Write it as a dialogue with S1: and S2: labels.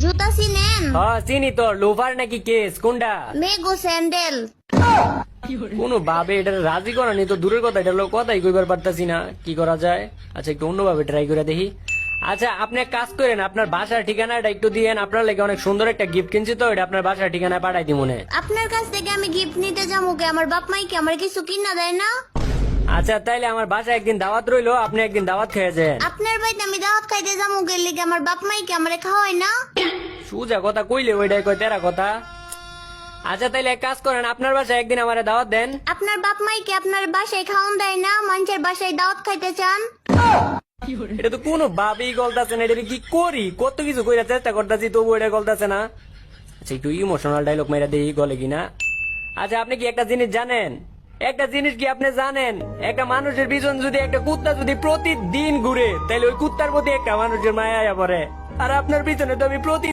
S1: জুতা চিনেন?
S2: হ্যাঁ চিনি তো, লোফার নাকি কেস কোনটা?
S1: মেগো স্যান্ডেল।
S2: কোনো ভাবে এটা রাজি করা নেই তো দূরের কথা, এটা লোক কথাই কইবার পারতাছি না, কি করা যায়? আচ্ছা একটু অন্যভাবে ট্রাই করে দেখি। আচ্ছা আপনি এক কাজ করেন, আপনার বাসার ঠিকানাটা একটু দিয়েন, আপনার লেগে অনেক সুন্দর একটা গিফট কিনছি তো, এটা আপনার বাসার ঠিকানায় পাঠাই দিই মনে।
S1: আপনার কাছ থেকে আমি গিফট নিতে যাবো কে? আমার বাপ মাই কি আমার কিছু কিনা দেয় না?
S2: আচ্ছা তাইলে আমার বাসায় একদিন দাওয়াত রইলো, আপনি একদিন দাওয়াত খেয়ে যান।
S1: আপনার বাড়িতে আমি দাওয়াত খাইতে যাবো কে লিগে? আমার বাপ মাই কি আমারে খাওয়ায় না?
S2: সুজা কথা কইলে ওইটাই কয় তেরা কথা। আচ্ছা তাইলে এক কাজ করেন, আপনার বাসায় একদিন আমার দাওয়াত দেন।
S1: আপনার বাপ মাই কি আপনার বাসায় খাওয়ান দেয় না? মানুষের বাসায় দাওয়াত খাইতে চান?
S2: এটা তো কোনো ভাবেই গলতাছে না, এটা কি করি? কত কিছু কইরা চেষ্টা করতেছি তবু এটা গলতাছে না। আচ্ছা একটু ইমোশনাল ডায়লগ মেরা দেই, গলে কিনা। আচ্ছা আপনি কি একটা জিনিস জানেন? একটা জিনিস কি আপনি জানেন, একটা মানুষের পিছন যদি একটা কুত্তা যদি প্রতিদিন ঘুরে, তাহলে ওই কুত্তার প্রতি একটা মানুষের মায়া আয়া পড়ে। আর আপনার পিছনে তো আমি প্রতি